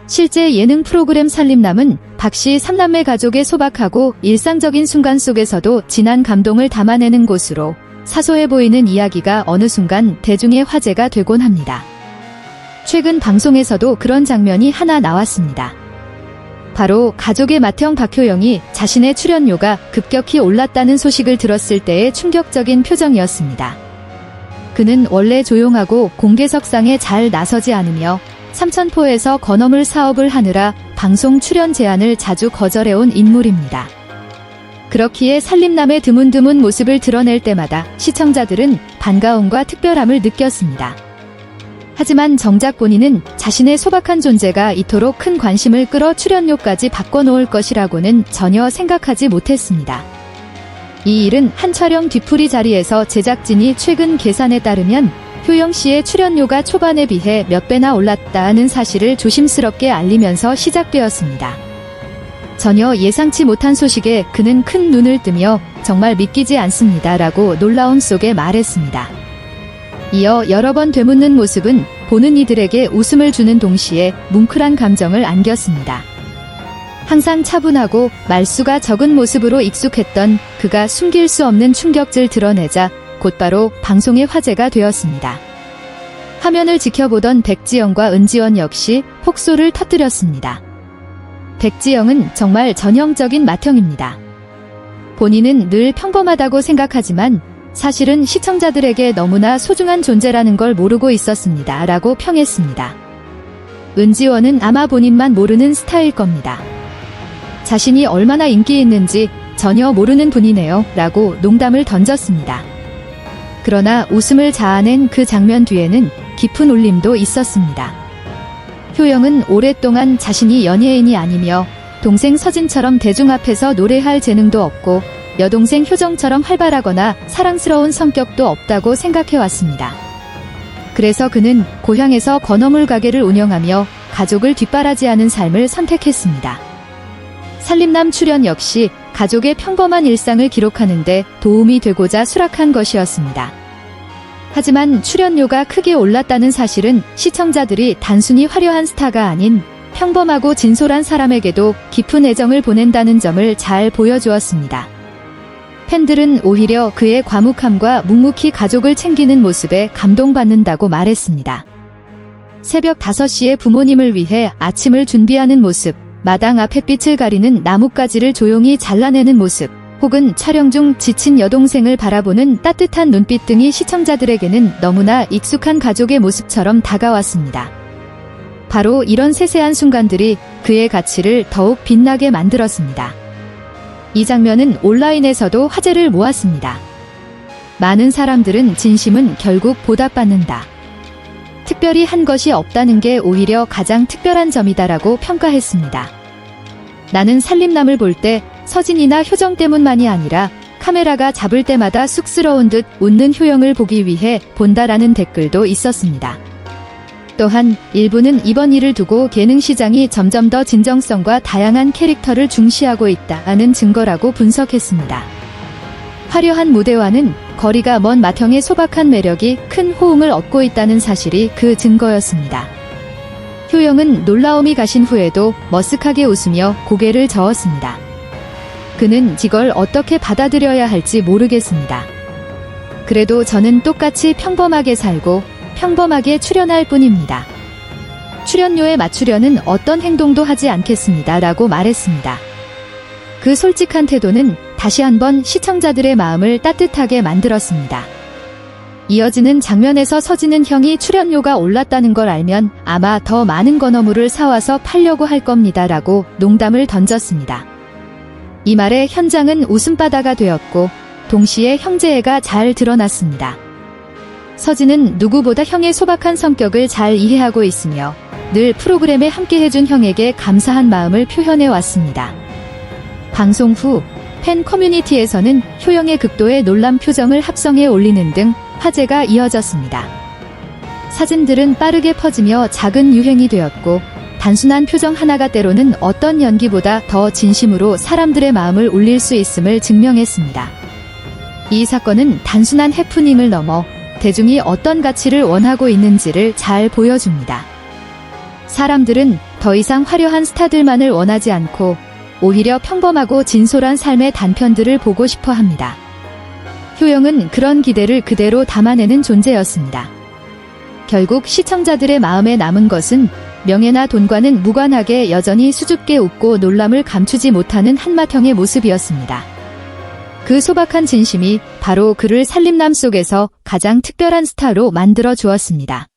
실제 예능 프로그램 살림남은 박씨 3남매 가족의 소박하고 일상적인 순간 속에서도 진한 감동을 담아내는 곳으로 사소해 보이는 이야기가 어느 순간 대중의 화제가 되곤 합니다. 최근 방송에서도 그런 장면이 하나 나왔습니다. 바로 가족의 맏형 박효영이 자신의 출연료가 급격히 올랐다는 소식을 들었을 때의 충격적인 표정이었습니다. 그는 원래 조용하고 공개석상에 잘 나서지 않으며 삼천포에서 건어물 사업을 하느라 방송 출연 제안을 자주 거절해온 인물입니다. 그렇기에 살림남의 드문드문 모습을 드러낼 때마다 시청자들은 반가움과 특별함을 느꼈습니다. 하지만 정작 본인은 자신의 소박한 존재가 이토록 큰 관심을 끌어 출연료까지 바꿔놓을 것이라고는 전혀 생각하지 못했습니다. 이 일은 한 촬영 뒤풀이 자리에서 제작진이 최근 계산에 따르면 효영 씨의 출연료가 초반에 비해 몇 배나 올랐다는 사실을 조심스럽게 알리면서 시작되었습니다. 전혀 예상치 못한 소식에 그는 큰 눈을 뜨며 정말 믿기지 않습니다라고 놀라움 속에 말했습니다. 이어 여러 번 되묻는 모습은 보는 이들에게 웃음을 주는 동시에 뭉클한 감정을 안겼습니다. 항상 차분하고 말수가 적은 모습으로 익숙했던 그가 숨길 수 없는 충격을 드러내자 곧바로 방송의 화제가 되었습니다. 화면을 지켜보던 백지영과 은지원 역시 폭소를 터뜨렸습니다. 백지영은 정말 전형적인 맏형입니다. 본인은 늘 평범하다고 생각하지만 사실은 시청자들에게 너무나 소중한 존재라는 걸 모르고 있었습니다. 라고 평했습니다. 은지원은 아마 본인만 모르는 스타일 겁니다. 자신이 얼마나 인기 있는지 전혀 모르는 분이네요. 라고 농담을 던졌습니다. 그러나 웃음을 자아낸 그 장면 뒤에는 깊은 울림도 있었습니다. 효영은 오랫동안 자신이 연예인이 아니며 동생 서진처럼 대중 앞에서 노래할 재능도 없고 여동생 효정처럼 활발하거나 사랑스러운 성격도 없다고 생각해왔습니다. 그래서 그는 고향에서 건어물 가게를 운영하며 가족을 뒷바라지하는 삶을 선택했습니다. 살림남 출연 역시 가족의 평범한 일상을 기록하는데 도움이 되고자 수락한 것이었습니다. 하지만 출연료가 크게 올랐다는 사실은 시청자들이 단순히 화려한 스타가 아닌 평범하고 진솔한 사람에게도 깊은 애정을 보낸다는 점을 잘 보여주었습니다. 팬들은 오히려 그의 과묵함과 묵묵히 가족을 챙기는 모습에 감동받는다고 말했습니다. 새벽 5시에 부모님을 위해 아침을 준비하는 모습, 마당 앞 햇빛을 가리는 나뭇가지를 조용히 잘라내는 모습, 혹은 촬영 중 지친 여동생을 바라보는 따뜻한 눈빛 등이 시청자들에게는 너무나 익숙한 가족의 모습처럼 다가왔습니다. 바로 이런 세세한 순간들이 그의 가치를 더욱 빛나게 만들었습니다. 이 장면은 온라인에서도 화제를 모았습니다. 많은 사람들은 진심은 결국 보답받는다. 특별히 한 것이 없다는 게 오히려 가장 특별한 점이다라고 평가했습니다. 나는 살림남을 볼 때 서진이나 효정 때문만이 아니라 카메라가 잡을 때마다 쑥스러운 듯 웃는 효영을 보기 위해 본다라는 댓글도 있었습니다. 또한 일부는 이번 일을 두고 예능 시장이 점점 더 진정성과 다양한 캐릭터를 중시하고 있다는 증거라고 분석했습니다. 화려한 무대와는 거리가 먼 맏형의 소박한 매력이 큰 호응을 얻고 있다는 사실이 그 증거였습니다. 효영은 놀라움이 가신 후에도 머쓱하게 웃으며 고개를 저었습니다. 그는 이걸 어떻게 받아들여야 할지 모르겠습니다. 그래도 저는 똑같이 평범하게 살고 평범하게 출연할 뿐입니다. 출연료에 맞추려는 어떤 행동도 하지 않겠습니다. 라고 말했습니다. 그 솔직한 태도는 다시 한번 시청자들의 마음을 따뜻하게 만들었습니다. 이어지는 장면에서 서진은 형이 출연료가 올랐다는 걸 알면 아마 더 많은 건어물을 사와서 팔려고 할 겁니다. 라고 농담을 던졌습니다. 이 말에 현장은 웃음바다가 되었고 동시에 형제애가 잘 드러났습니다. 서진은 누구보다 형의 소박한 성격을 잘 이해하고 있으며 늘 프로그램에 함께해준 형에게 감사한 마음을 표현해왔습니다. 방송 후 팬 커뮤니티에서는 효영의 극도의 놀람 표정을 합성해 올리는 등 화제가 이어졌습니다. 사진들은 빠르게 퍼지며 작은 유행이 되었고 단순한 표정 하나가 때로는 어떤 연기보다 더 진심으로 사람들의 마음을 울릴 수 있음을 증명했습니다. 이 사건은 단순한 해프닝을 넘어 대중이 어떤 가치를 원하고 있는지를 잘 보여줍니다. 사람들은 더 이상 화려한 스타들만을 원하지 않고 오히려 평범하고 진솔한 삶의 단편들을 보고 싶어 합니다. 효영은 그런 기대를 그대로 담아내는 존재였습니다. 결국 시청자들의 마음에 남은 것은 명예나 돈과는 무관하게 여전히 수줍게 웃고 놀람을 감추지 못하는 한맏형의 모습이었습니다. 그 소박한 진심이 바로 그를 살림남 속에서 가장 특별한 스타로 만들어 주었습니다.